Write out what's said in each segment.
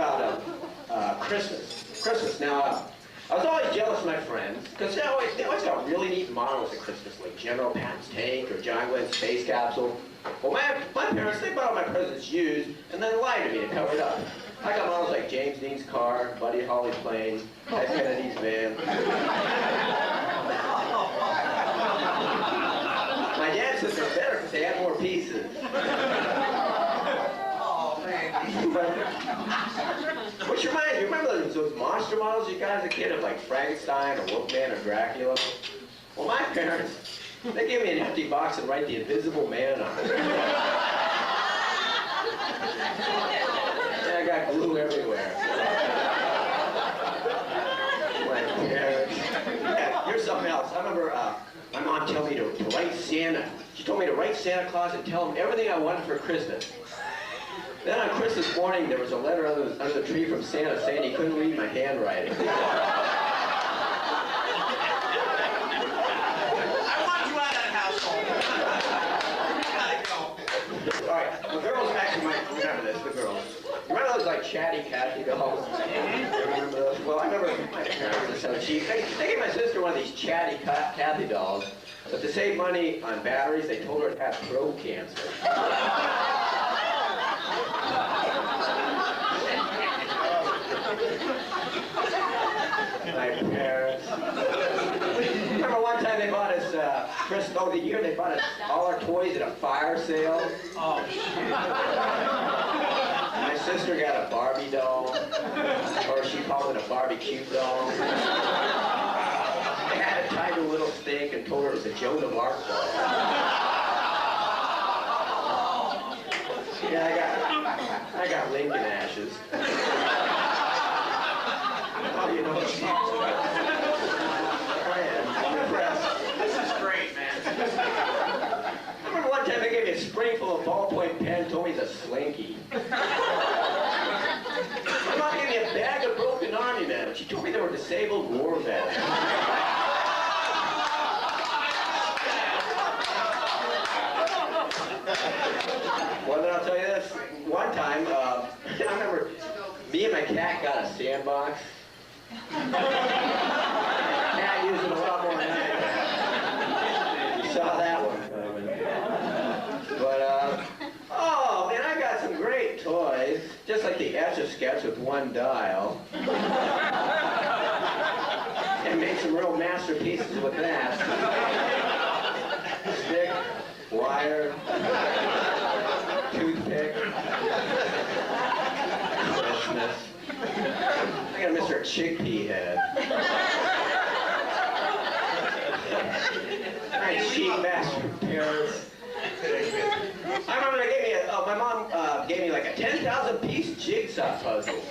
about Christmas. Now, I was always jealous of my friends because they always got really neat models at Christmas, like General Patton's tank or John Glenn's space capsule. Well, my parents, they bought all my presents used and then lied to me to cover it up. I got models like James Dean's car, Buddy Holly's plane, Ted Kennedy's van. My dad says they're better because they have more pieces. Which reminds me, remember those monster models you got as a kid of like Frankenstein or Wolfman or Dracula? Well, my parents, they gave me an empty box and write the Invisible Man on it. And I got glue everywhere. My parents. Yeah, here's something else. I remember my mom told me to write Santa. She told me to write Santa Claus and tell him everything I wanted for Christmas. Then on Christmas morning, there was a letter under the tree from Santa saying he couldn't read my handwriting. I want you out of that household. You gotta go. All right, the girls actually might remember this, the girls. Remember those like chatty Cathy dolls? Remember those? Well, I remember my parents were so cheap. They gave my sister one of these chatty Cathy dolls, but to save money on batteries, they told her it had throat cancer. My parents. Remember one time they bought us, the year they bought us all our toys at a fire sale? Oh, shit. My sister got a Barbie doll, or she called it a barbecue doll. They had it tied to a little stake and told her it was a Joan of Arc doll. Yeah, I got Lincoln ashes. Oh, you know what? I'm impressed. This is great, man. I remember one time they gave me a spring full of ballpoint pens, told me it's a slinky. My mom gave me a bag of broken army men. She told me they were disabled war vets. Well, then I'll tell you this. One time, I remember me and my cat got a sandbox. Cat used it a lot more than I did. You saw that one coming. But, oh man, I got some great toys. Just like the Etch-a-Sketch with one dial. And made some real masterpieces with that. Stick, wire, toothpick, Christmas. I got a Mr. Chickpea head. Nice cheap master parents. I remember my mom gave me like a 10,000-piece jigsaw puzzle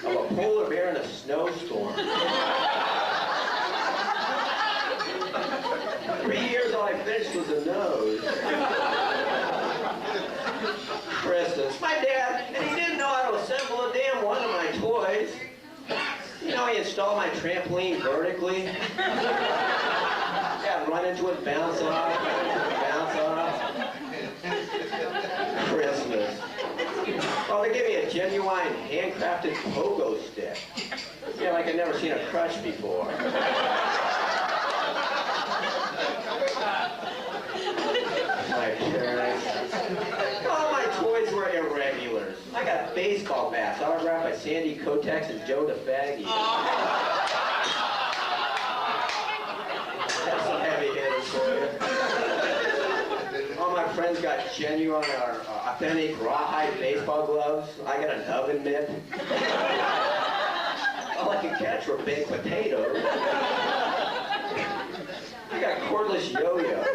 of a polar bear in a snowstorm. 3 years all I finished was a nose. Christmas. My dad, and he didn't know how to assemble a damn one of my toys. You know, he installed my trampoline vertically. Yeah, run into it, bounce off, bounce off. Christmas. Oh, they gave me a genuine handcrafted pogo stick. Yeah, like I'd never seen a crutch before. My parents. All my toys were irregulars. I got baseball bats autographed by Sandy Kotex and Joe DeFaggy. That's some heavy hitters for you. All my friends got genuine or authentic rawhide baseball gloves. I got an oven mitt. All I could catch were baked potatoes. I got cordless yo-yos.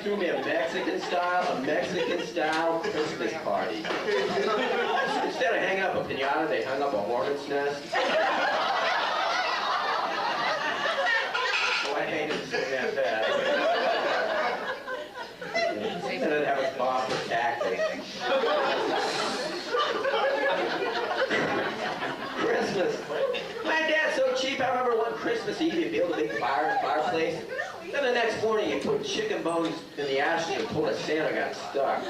Threw me a Mexican style Christmas party. Instead of hanging up a piñata, they hung up a hornet's nest. Oh, I hated seeing that bad. And then have us boss for tactics. Christmas. My dad's so cheap. I remember one Christmas Christmas Eve, you build a big fireplace. Then the next morning, you put chicken bones in the ashes and pull a Santa got stuck.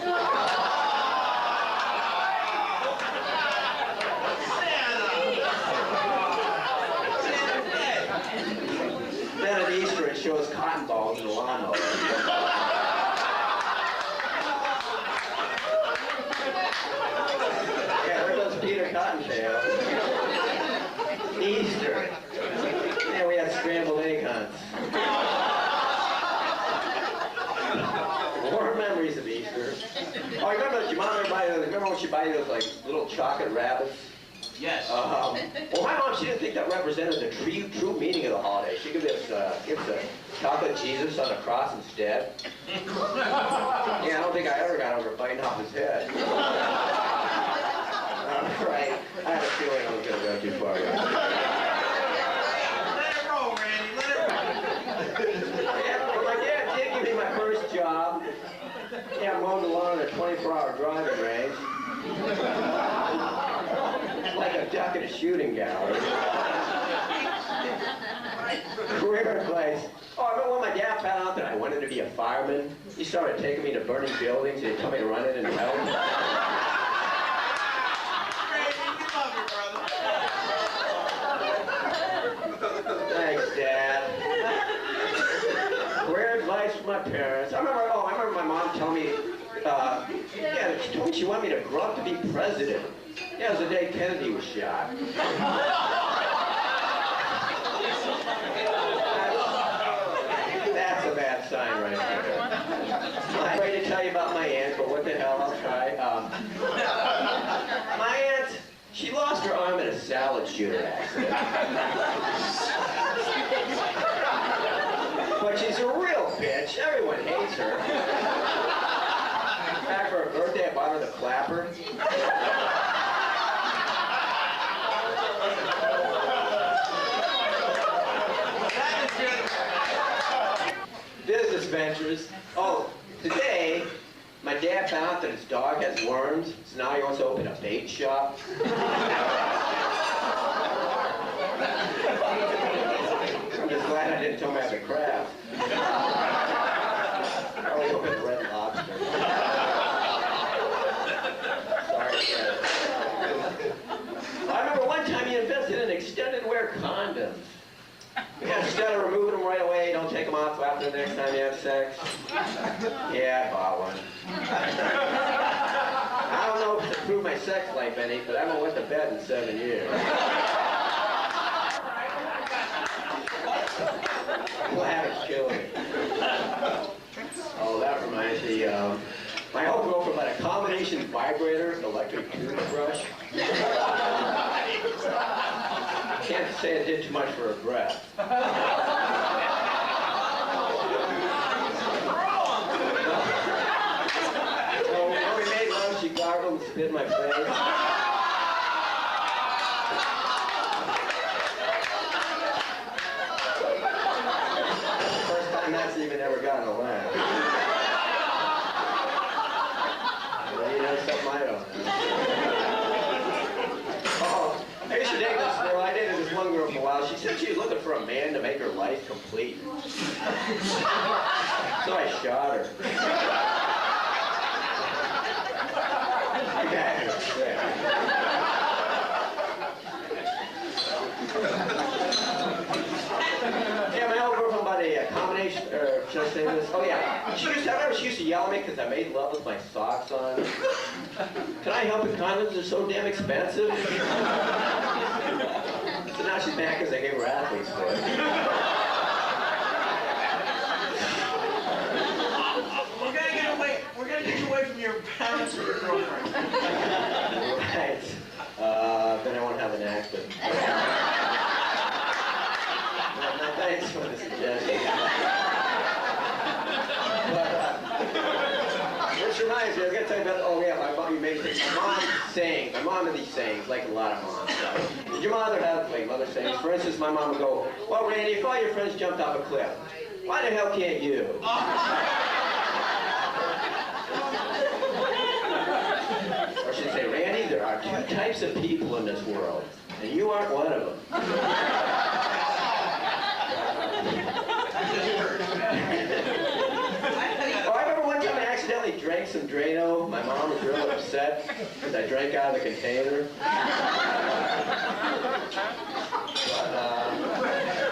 Then at Easter, it shows cotton balls in the lawnmower. Yeah, there goes Peter Cottontail. Easter. Yeah, we had scrambled egg hunts. More memories of Easter. Oh, remember when she buy those like little chocolate rabbits? Yes. Well, my mom, she didn't think that represented the true meaning of the holiday. She gave us a chocolate Jesus on a cross instead. Yeah, I don't think I ever got over biting off his head. Right. I had a feeling I was going to go too far. Let it roll, Randy. Let it roll. Yeah, but my dad did give me my first job. Yeah, mowed the lawn at a 24-hour driving range. Like a duck at a shooting gallery. Career advice. Oh, I remember when my dad found out that I wanted to be a fireman. He started taking me to burning buildings. He'd tell me to run in and help. Thanks, Dad. Career advice from my parents. I remember my mom telling me, she told me she wanted me to grow up to be president. Yeah, it was the day Kennedy was shot. That's a bad sign right there. I'm ready to tell you about my aunt, but what the hell, I'll try. My aunt, she lost her arm in a salad shooter accident. But she's a real bitch. Everyone hates her. In fact, for her birthday, I bought her the clapper. Business ventures. Oh, today, my dad found out that his dog has worms, so now he wants to open a bait shop. I'm just glad I didn't tell him I had the craft. I'll open Red Lobster. Sorry, Dad. I remember one time he invested in extended wear condoms. Yeah, instead of removing them right away, don't take them off till after the next time you have sex. Yeah, I bought one. I don't know if it's improved my sex life any, but I haven't went to bed in 7 years. Glad it's killing me. Oh, that reminds me, my old girlfriend bought a combination vibrator and electric toothbrush. Can't say it did too much for her breath. So when we made love, she gargled and spit in my face. First time that's even ever gotten a laugh. Well, you know something I don't know. Oh, I used to date this girl. I dated this one girl for a while. She said she was looking for a man to make her life complete. So I shot her. Yeah, my old girlfriend bought a combination, or should I say this? Oh yeah, she used to yell at me because I made love with my socks on. Can I help you? Condoms are so damn expensive. So now she's mad because I gave her athlete's foot. We're gonna get you away from your parents or your girlfriend. Right. Then I won't have an accident. No, thanks for the suggestion. But, which reminds me, I was going to tell you about, oh yeah, my mom, you made this. My mom had these sayings, like a lot of moms. So, did your mother have, like, mother sayings? For instance, my mom would go, well, Randy, if all your friends jumped off a cliff, why the hell can't you? Or she'd say, Randy, there are two types of people in this world, and you aren't one of them. some Drano. My mom was real upset because I drank out of the container.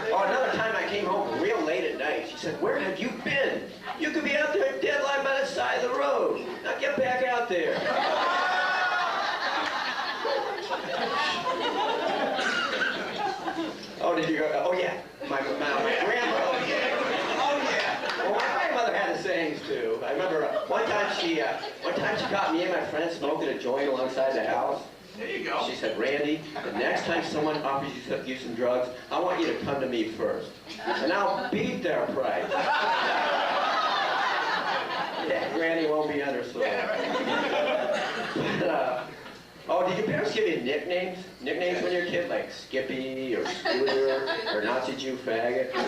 Another time I came home real late at night. She said, "Where have you been? You could be out there dead lying by the side of the road. Now get back out there." Oh, did you go? Oh, yeah. My grandma. Oh, yeah. Well, my grandmother had the sayings, too. I remember one time she caught me and my friend smoking a joint alongside the house. There you go. She said, "Randy, the next time someone offers you some drugs, I want you to come to me first. And I'll beat their price." Yeah, Granny won't be undersold. Did your parents give you nicknames? Nicknames when you were a kid, like Skippy or Scooter or Nazi Jew faggot? That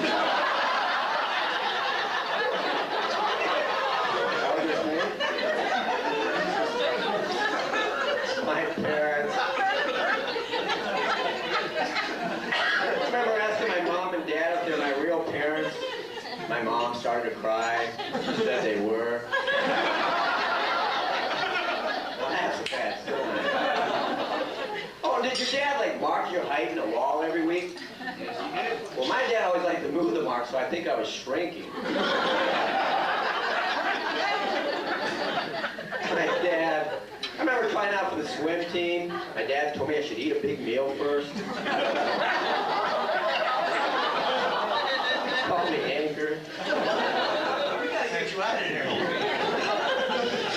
was your name? My parents. I remember asking my mom and dad if they're my real parents. My mom started to cry. She said they were. Well, that's bad. Oh, did your dad, like, mark your height in a wall every week? Yes, he did. Well, my dad always liked to move the mark, so I think I was shrinking. My dad, I remember trying out for the swim team. My dad told me I should eat a big meal first. Called me anchor. We gotta get you out of here.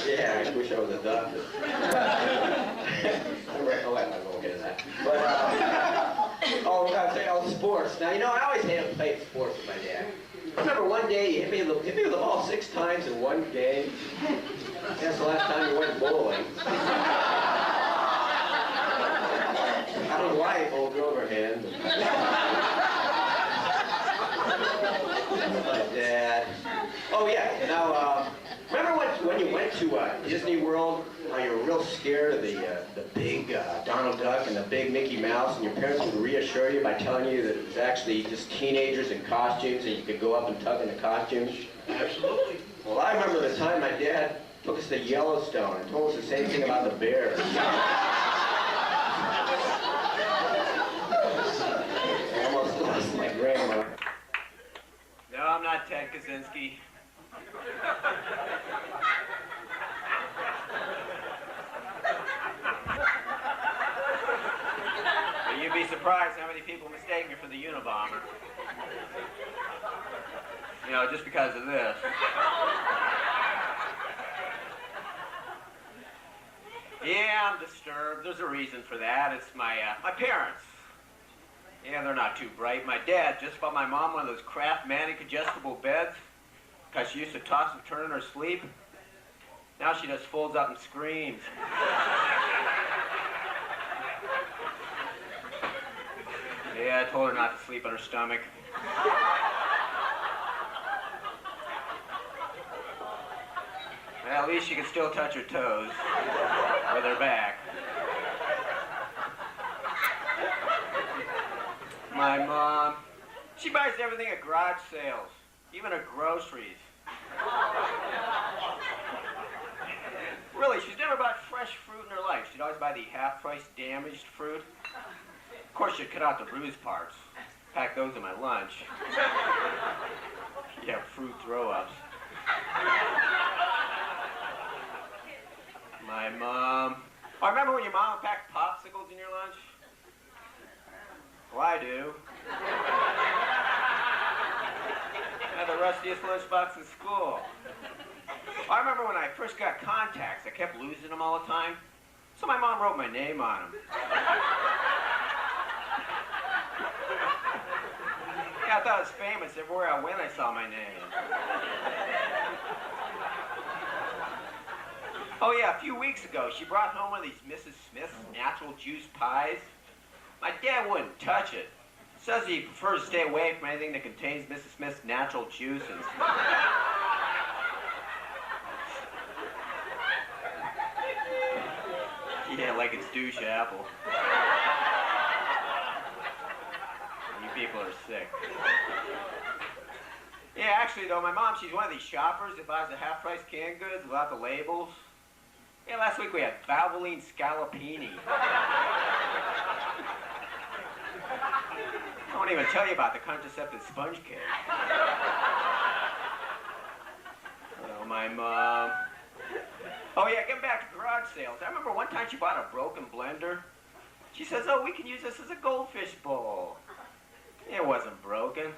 Yeah, I wish I was a doctor. Oh, I'm not going to get into that. But, sports. Now, I always hated playing sports with my dad. I remember one day he hit me with the ball 6 times in one game. That's the last time we went bowling. I don't know why he bowled overhand. My dad. Oh, yeah. Now, remember when you went to Disney World, how you were real scared of the big Donald Duck and the big Mickey Mouse, and your parents would reassure you by telling you that it was actually just teenagers in costumes and you could go up and tug in the costumes? Absolutely. Well, I remember the time my dad took us to Yellowstone and told us the same thing about the bears. I almost lost my grandma. No, I'm not Ted Kaczynski. But you'd be surprised how many people mistake me for the Unabomber. Just because of this. Yeah, I'm disturbed. There's a reason for that. It's my parents. Yeah, they're not too bright. My dad just bought my mom one of those Kraft Manic adjustable beds because she used to toss and turn in her sleep. Now she just folds up and screams. Yeah, I told her not to sleep on her stomach. Well, at least she can still touch her toes with her back. My mom, she buys everything at garage sales, even her groceries. Really, she's never bought fresh fruit in her life. She'd always buy the half-price damaged fruit. Of course, she'd cut out the bruised parts, pack those in my lunch. Yeah, fruit throw-ups. My mom. Oh, remember when your mom packed popsicles in your lunch? Well, I do. I had the rustiest lunchbox in school. I remember when I first got contacts, I kept losing them all the time. So my mom wrote my name on them. Yeah, I thought it was famous. Everywhere I went, I saw my name. Oh yeah, a few weeks ago, she brought home one of these Mrs. Smith's natural juice pies. My dad wouldn't touch it. Says he prefers to stay away from anything that contains Mrs. Smith's natural juices. Yeah, like it's douche apple. You people are sick. Yeah, actually, though, my mom, she's one of these shoppers that buys the half-price canned goods without the labels. Yeah, last week we had Valvoline Scallopini. I won't even tell you about the contraceptive sponge cake. Oh, my mom. Oh, yeah, getting back to garage sales. I remember one time she bought a broken blender. She says, oh, we can use this as a goldfish bowl. It wasn't broken.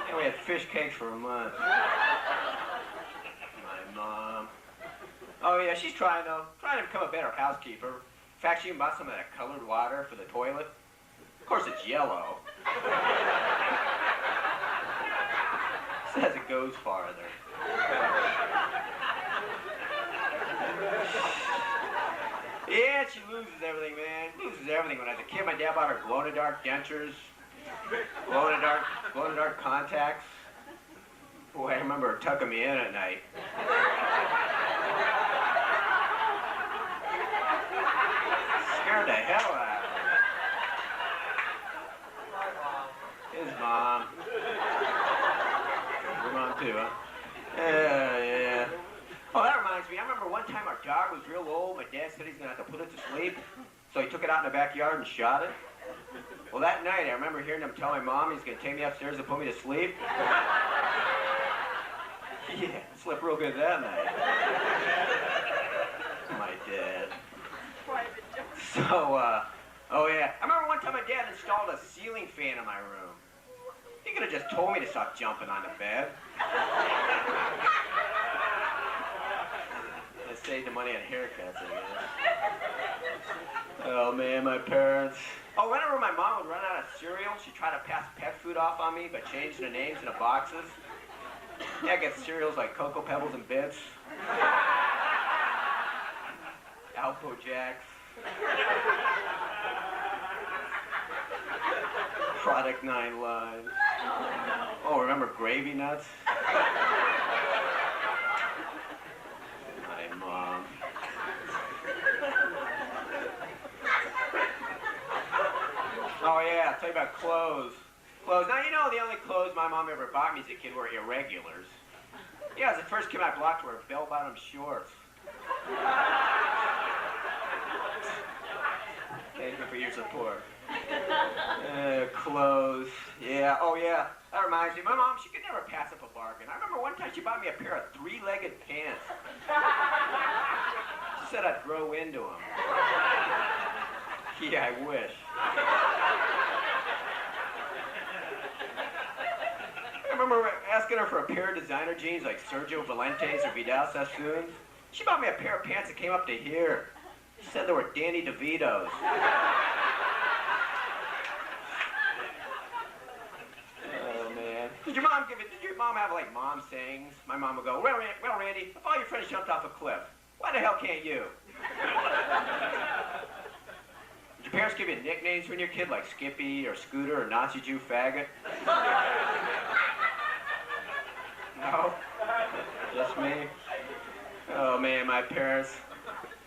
And we had fish cakes for a month. My mom. Oh, yeah, she's trying to become a better housekeeper. In fact, she even bought some of that colored water for the toilet. Of course, it's yellow. Says it goes farther. Yeah, she loses everything, man. Loses everything. When I was a kid, my dad bought her glow-in-the-dark dentures, glow-in-the-dark contacts. Boy, I remember her tucking me in at night. Scared the hell out of me. His mom. Your mom too, huh? Yeah. Oh, that reminds me. I remember one time our dog was real old. My dad said he's going to have to put it to sleep. So he took it out in the backyard and shot it. Well, that night, I remember hearing him tell my mom he's going to take me upstairs and put me to sleep. Yeah, slept real good that night. My dad. So, oh yeah. I remember one time my dad installed a ceiling fan in my room. He could have just told me to stop jumping on the bed. I saved the money on haircuts, I guess. Oh man, my parents. Oh, whenever my mom would run out of cereal, she'd try to pass pet food off on me by changing the names in the boxes. Yeah, I get cereals like Cocoa Pebbles and Bits, Alpo Jacks, Product 9 Line. Oh, remember Gravy Nuts? My mom. Oh yeah, I'll tell you about clothes. Clothes. Now, you know the only clothes my mom ever bought me as a kid were irregulars. Yeah, as the first kid I blocked were bell-bottom shorts. Thank you for your support. Clothes. Yeah, oh yeah. That reminds me, my mom, she could never pass up a bargain. I remember one time she bought me a pair of three-legged pants. She said I'd grow into them. Yeah, I wish. I remember asking her for a pair of designer jeans like Sergio Valentes or Vidal Sassoon. She bought me a pair of pants that came up to here. She said they were Danny DeVito's. Oh, man. Did your mom have, like, mom sayings? My mom would go, well, Randy, if all your friends jumped off a cliff, why the hell can't you? Did your parents give you nicknames when you were a kid, like Skippy or Scooter or Nazi Jew faggot? No? Just me? Oh, man, my parents.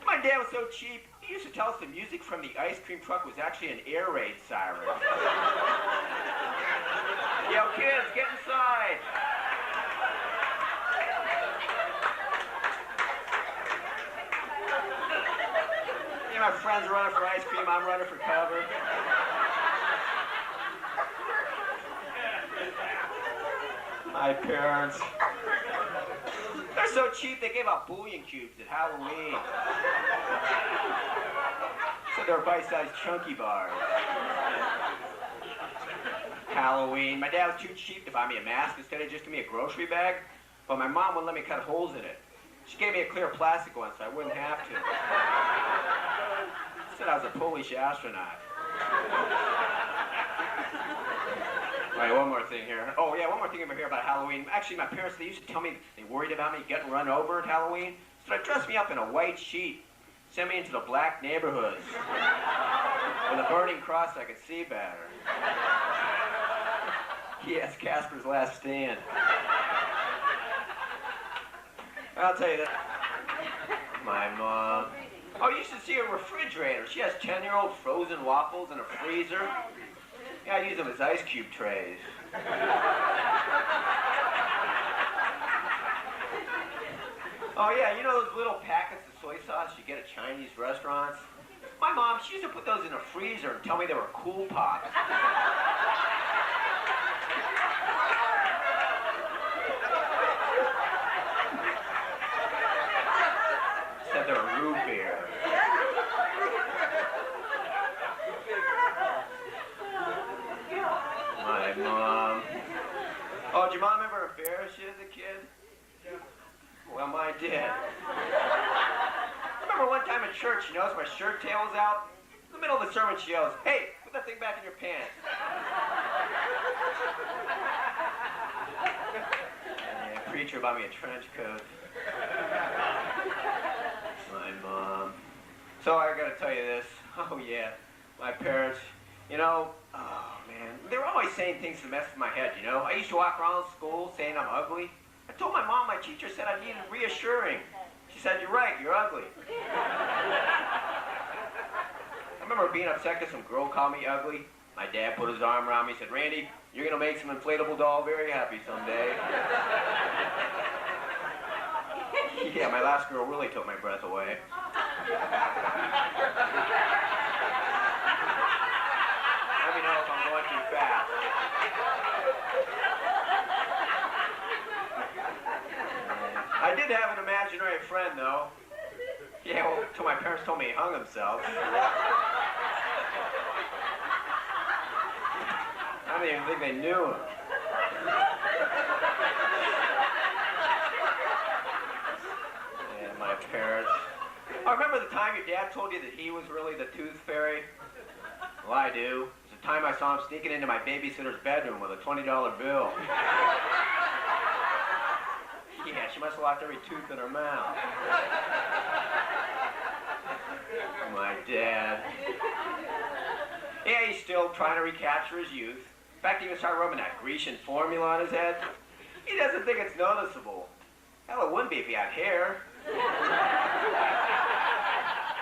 My dad was so cheap, he used to tell us the music from the ice cream truck was actually an air raid siren. Yo, kids, get inside. Yeah, my friends are running for ice cream, I'm running for cover. My parents. They're so cheap, they gave out bullion cubes at Halloween. So they're bite-sized chunky bars. Halloween. My dad was too cheap to buy me a mask. Instead of just give me a grocery bag. But my mom wouldn't let me cut holes in it. She gave me a clear plastic one so I wouldn't have to. She said I was a Polish astronaut. All right, one more thing here. Oh, yeah, one more thing over here about Halloween. Actually, my parents, they used to tell me they worried about me getting run over at Halloween. So they dressed me up in a white sheet, sent me into the black neighborhoods with a burning cross so I could see better. Yes, Casper's Last Stand. I'll tell you that. My mom. Oh, you should see her refrigerator. She has 10-year-old frozen waffles in a freezer. Yeah, I use them as ice cube trays. Oh yeah, you know those little packets of soy sauce you get at Chinese restaurants? My mom, she used to put those in a freezer and tell me they were Cool Pops. Said they were root beer. My mom. Oh, did your mom ever embarrass you as a kid? Well, mine did. I remember one time in church, she noticed my shirt tail was out. In the middle of the sermon, she yells, "Hey, put that thing back in your pants." And the preacher bought me a trench coat. My mom. So I gotta tell you this. Oh yeah, my parents, you know, oh man, they were always saying things to mess with my head, you know. I used to walk around school saying I'm ugly. I told my mom my teacher said I needed reassuring. She said, "You're right, you're ugly." I remember being upset because some girl called me ugly. My dad put his arm around me and said, "Randy, you're going to make some inflatable doll very happy someday." Yeah, my last girl really took my breath away. Let me know if I'm going too fast. I did have an imaginary friend, though. Yeah, well, till my parents told me he hung himself. I don't even think they knew him. Yeah, my parents. I remember the time your dad told you that he was really the tooth fairy? Well, I do. It was the time I saw him sneaking into my babysitter's bedroom with a $20 bill. Yeah, she must have lost every tooth in her mouth. My dad. Yeah, he's still trying to recapture his youth. In fact, he even started rubbing that Grecian formula on his head. He doesn't think it's noticeable. Hell, it wouldn't be if he had hair.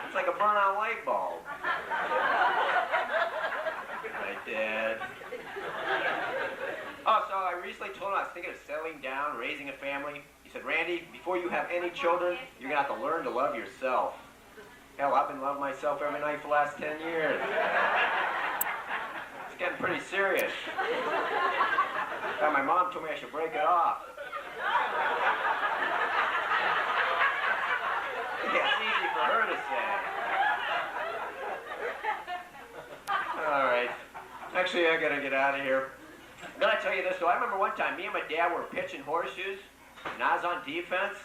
It's like a burn-on light bulb. My dad. Oh, so I recently told him I was thinking of settling down, raising a family. He said, "Randy, before you have any children, you're going to have to learn to love yourself." Hell, I've been loving myself every night for the last 10 years. It's getting pretty serious. In fact, my mom told me I should break it off. Yeah, it's easy for her to say. All right. Actually, I got to get out of here. Then I tell you this, though. I remember one time me and my dad were pitching horseshoes, and I was on defense.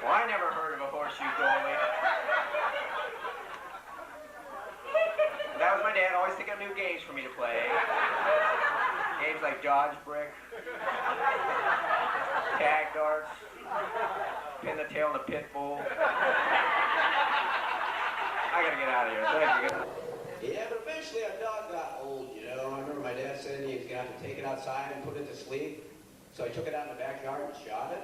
Well, I never heard of a horseshoe goalie. That was my dad, always thinking of new games for me to play. Games like dodge brick, tag darts, pin the tail in the pit bull. I gotta get out of here. Thank you. Yeah, but eventually our dog got old, you know. I remember my dad saying he was going to have to take it outside and put it to sleep. So I took it out in the backyard and shot it.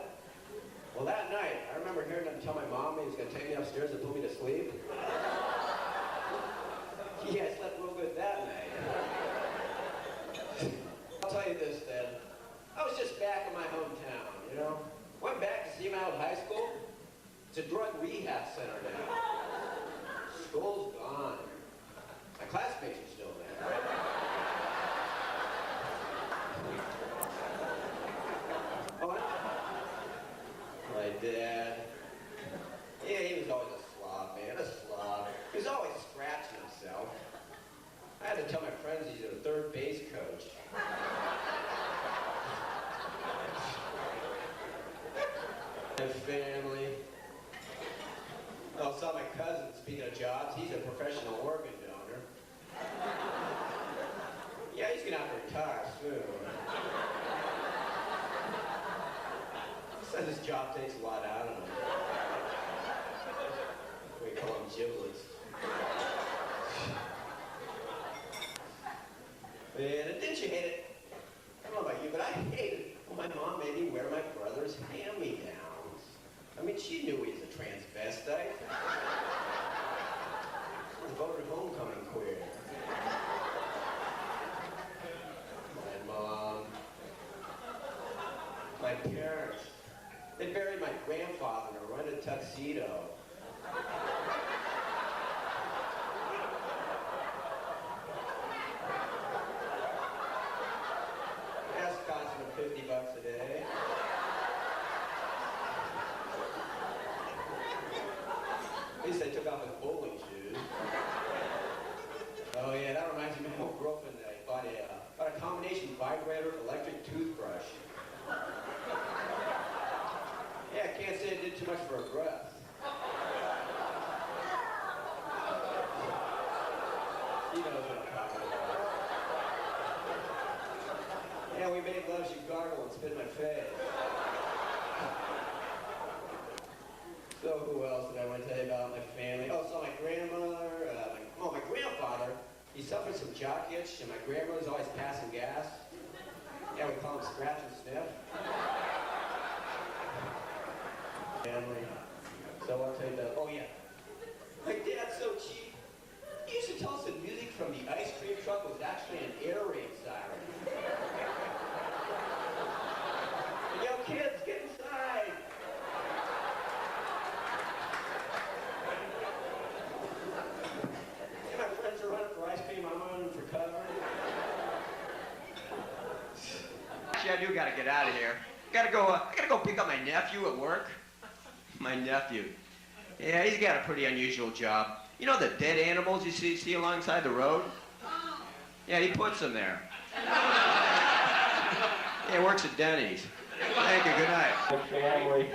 Well, that night, I remember hearing him tell my mom he was going to take me upstairs and put me to sleep. Yeah, I slept real good that night. I'll tell you this, then. I was just back in my hometown, you know. Went back to see him out of high school. It's a drug rehab center now. School's gone. My classmates are still there. Oh, my dad. Yeah, he was always a slob, man, a slob. He was always scratching himself. I had to tell my friends he's a third base coach. My family. Oh, saw my cousin, speaking of jobs, he's a professional organ donor. Yeah, he's gonna have to retire soon. Says his job takes a lot out of him. We call him giblets. Man, didn't you hate it? I don't know about you, but I hated it when my mom made me wear my brother's hand-me-downs. I mean, she knew he was a transvestite. my parents. They buried my grandfather in a rented tuxedo. That's costing him $50 a day. At least I took off his bowling shoes. Oh yeah, that reminds me of my old girlfriend that I bought a combination vibrator electric toothbrush. Yeah, I can't say it did too much for her breath. She knows what I'm talking about. Yeah, we made love, she gargled and spit in my face. So who else did I want to tell you about? My family. Oh, so my grandmother, my grandfather, he suffered some jock itch, and my grandmother's always passing gas. Yeah, we call him Scratch and Sniff. Family. So I'll tell you that. Oh yeah, my dad's so cheap. He used to tell us that music from the ice cream truck was actually an air raid siren. Yo, kids, get inside. Yeah, my friends are running for ice cream. I'm running for cover. Actually, I do gotta get out of here. I gotta go pick up my nephew at work. My nephew. Yeah, he's got a pretty unusual job. You know the dead animals you see alongside the road? Yeah, he puts them there. Yeah, he works at Denny's. Thank you, good night. Family.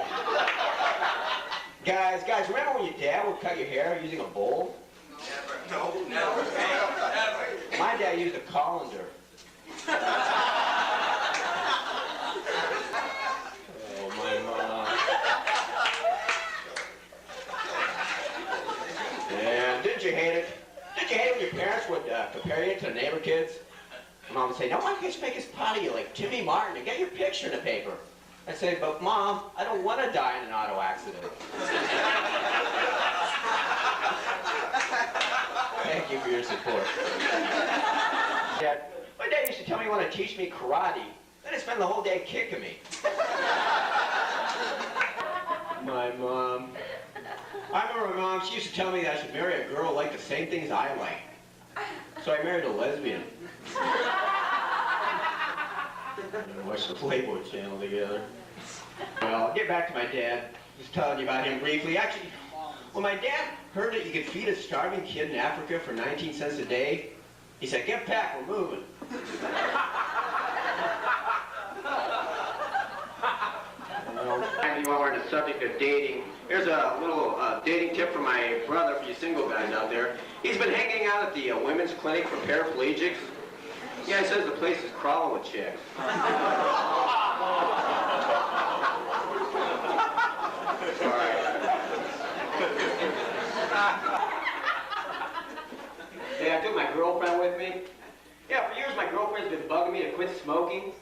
Guys, remember when your dad would cut your hair using a bowl? Never. My dad used a colander. Oh, my mom. Yeah, didn't you hate it? Did you hate when your parents would compare you to the neighbor kids? Mom would say, no, why can't you make us proud of you like Jimmy Martin and get your picture in the paper? I'd say, but Mom, I don't want to die in an auto accident. Thank you for your support. Dad, my dad used to tell me he wanted to teach me karate. Then he'd spend the whole day kicking me. My mom. I remember my mom, she used to tell me that I should marry a girl who liked the same things I like. So I married a lesbian. And watched the Playboy channel together. Well, get back to my dad. Just telling you about him briefly. Actually, when my dad heard that you could feed a starving kid in Africa for 19 cents a day, he said, get back, we're moving. While we're on the subject of dating, here's a little dating tip from my brother for you single guys out there. He's been hanging out at the women's clinic for paraplegics. Yeah, he says the place is crawling with chicks. Yeah, I took my girlfriend with me. Yeah, for years my girlfriend's been bugging me to quit smoking.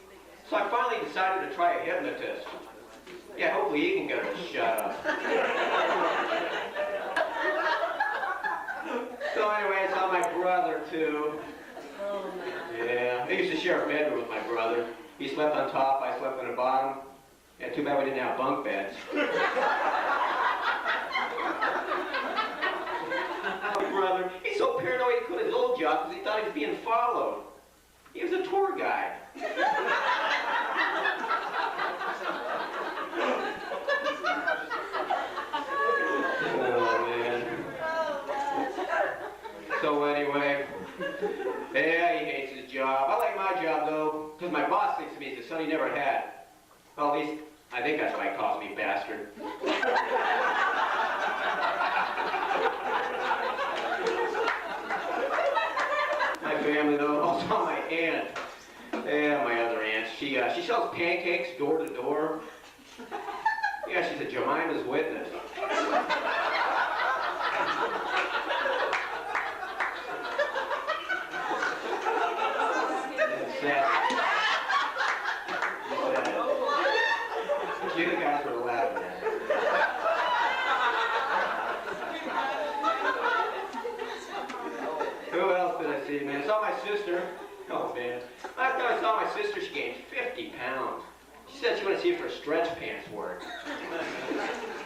So I finally decided to try a hypnotist. Yeah, hopefully he can get her to shut up. So anyway, I saw my brother too. Yeah, I used to share a bedroom with my brother. He slept on top, I slept on the bottom. Yeah, too bad we didn't have bunk beds. My brother, he's so paranoid he quit his old job because he thought he was being followed. He was a tour guide. So anyway, yeah, he hates his job. I like my job, though, because my boss thinks of me as the son he never had. Well, at least, I think that's why he calls me bastard. My family, though, also my aunt. Yeah, my other aunt. She sells pancakes door to door. Yeah, she's a Jemima's witness. You guys were laughing at it. Who else did I see, man? I saw my sister. Oh, man. After I saw my sister, she gained 50 pounds. She said she wanted to see if her stretch pants work.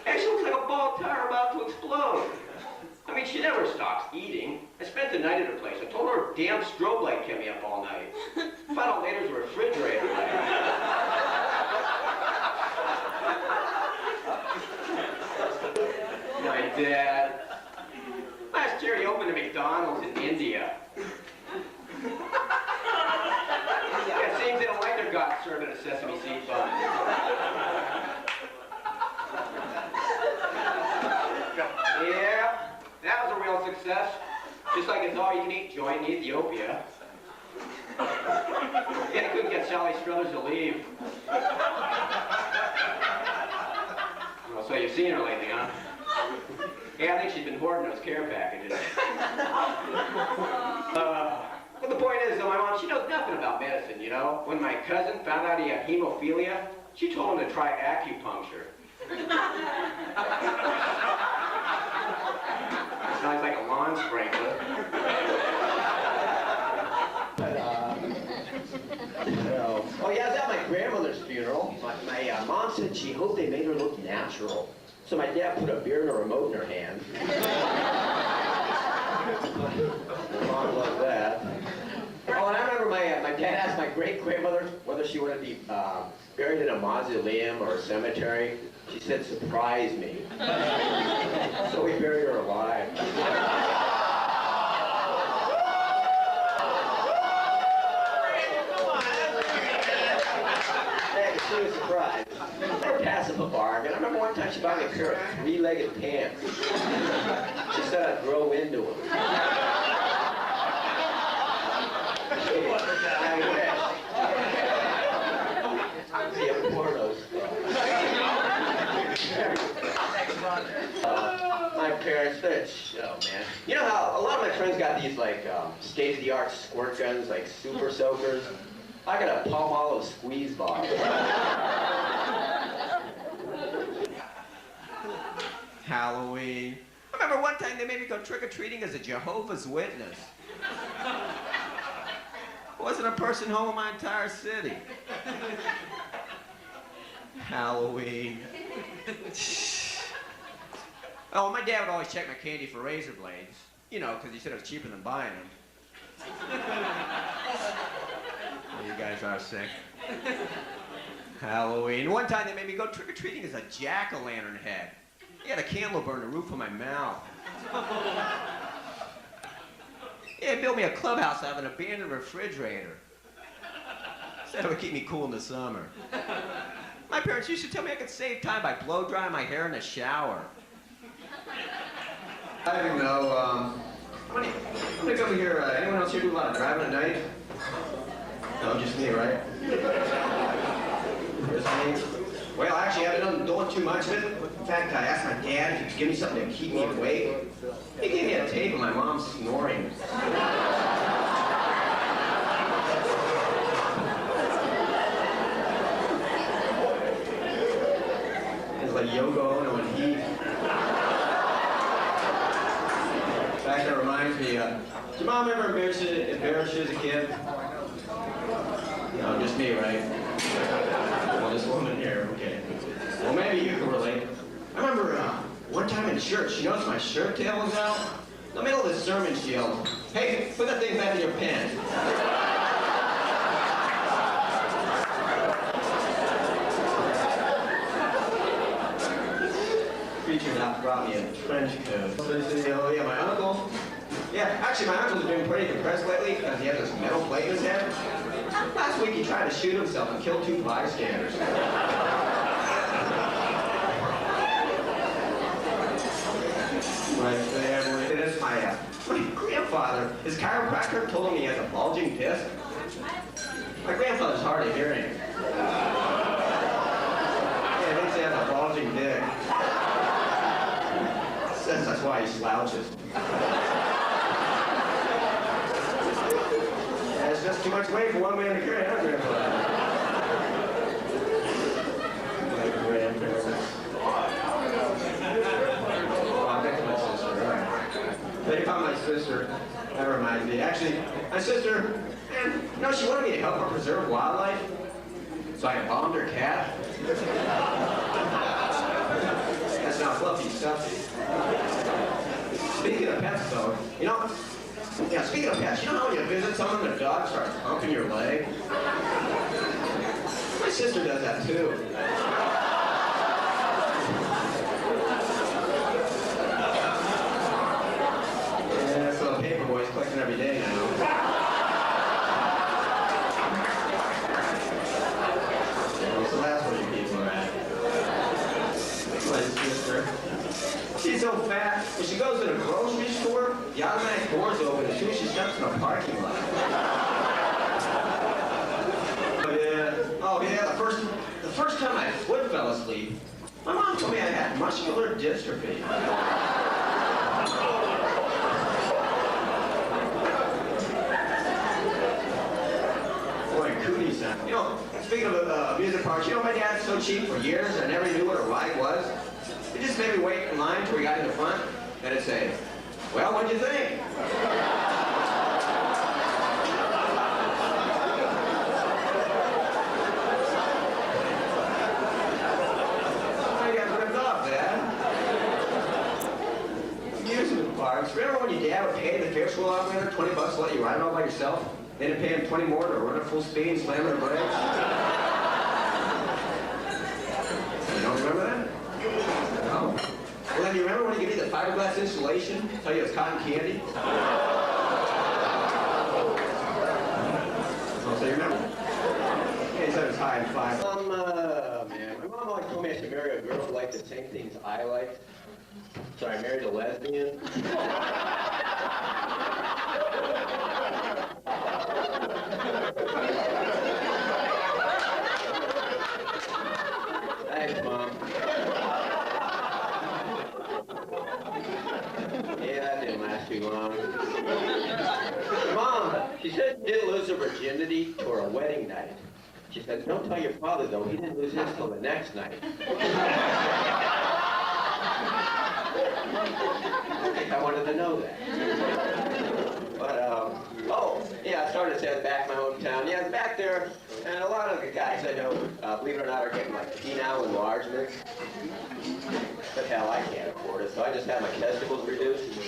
And she looks like a bald tire about to explode. I mean, she never stops eating. I spent the night at her place. I told her damn strobe light kept me up all night. Found out later it was a refrigerator light. My dad. Last year he opened a McDonald's in India. Yeah, it seems they don't like their guts served in a sesame seed bun. Yeah, that was a real success. Just like his all-you-can-eat joint in Ethiopia. Yeah, he couldn't get Sally Struthers to leave. Well, so you've seen her lately, huh? Yeah, I think she's been hoarding those care packages. But the point is, though, my mom, she knows nothing about medicine, you know? When my cousin found out he had hemophilia, she told him to try acupuncture. Sounds like a lawn sprinkler. Oh yeah, I was at my grandmother's funeral. My mom said she hoped they made her look natural. So my dad put a beer and a remote in her hand. My mom loved that. Oh, and I remember my dad asked my great-grandmother whether she wanted to be buried in a mausoleum or a cemetery. She said, surprise me. So we buried her alive. She was surprised. Never pass up a bargain. I remember one time she bought me a pair of three-legged pants. She said I'd grow into them. My parents, oh man. You know how a lot of my friends got these like state-of-the-art squirt guns, like super soakers? I got a Palmolive squeeze bottle. Halloween. I remember one time they made me go trick-or-treating as a Jehovah's Witness. Wasn't a person home in my entire city. Halloween. Oh, my dad would always check my candy for razor blades. You know, because he said it was cheaper than buying them. Oh, you guys are sick. Halloween. One time they made me go trick-or-treating as a jack-o'-lantern head. He had a candle burn the roof of my mouth. Yeah, he built me a clubhouse out of an abandoned refrigerator. Said it would keep me cool in the summer. My parents used to tell me I could save time by blow-drying my hair in the shower. I don't know, I'm gonna go over here. Anyone else here do a lot of driving at night? No, just me, right? Just me? Well, actually, I haven't been doing too much of it. In fact, I asked my dad if he could give me something to keep me awake. He gave me a tape of my mom snoring. It's like Yoko Ono and Heat. In fact, that reminds me, did your mom ever embarrass you as a kid? No, just me, right? Well, this woman here, okay. Well, maybe you can relate. I remember one time in church, she noticed my shirt tail was out. In the middle of the sermon, she yelled, "Hey, put that thing back in your pants." Preacher now brought me a trench coat. Oh, yeah, my uncle. Yeah, actually, my uncle's been pretty depressed lately because he has this metal plate in his head. Last week, he tried to shoot himself and kill 2 bystanders. Right there, it is my grandfather. His chiropractor told him he has a bulging disc. My grandfather's hard of hearing. Yeah, he thinks he has a bulging dick. Says that's why he slouches. That's just too much weight for one man to carry, huh, Grandfather? My grandparents. They found my sister. That reminds me. Actually, my sister, man, you know, she wanted me to help her preserve wildlife. So I bombed her cat. That's now fluffy stuffy. Speaking of pets, though, speaking of pets, you know how when you visit someone, their dog starts humping your leg? My sister does that too. Yeah, so the paper boy's collecting every day now. So that's where you people are at. My sister. She's so fat, when she goes to the grocery store, the automatic door's open as soon as she steps in a parking lot. Oh yeah, the first time my foot fell asleep, my mom told me I had muscular dystrophy. Boy, cootie sound. Speaking of amusement parks, my dad's so cheap for years I never knew what a ride was. He just made me wait in line till we got to the front, and it'd say, "Well, what'd you think?" I got ripped off, Dad. Amusement parks. Remember when your dad would pay the Ferris wheel operator $20 to let you ride it all by yourself? Then he'd pay him 20 more to run at full speed and slam on the brakes? You don't remember that? No. Well, then you remember when he gave you the fiberglass insulation? Tell you it was cotton candy? Oh, so you remember? Yeah, he said it was high in fiber. Man, my mom always told me I should marry a girl who liked the same things I liked. So I married a lesbian. Thanks, Mom. Yeah, that didn't last too long. Mom, she said she didn't lose her virginity to her wedding night. She said, "Don't tell your father, though. He didn't lose his till the next night." I think I wanted to know that. But, I started to say back in my hometown. Yeah, back there, and a lot of the guys I know, believe it or not, are getting like penile enlargements. But hell, I can't afford it, so I just have my testicles reduced.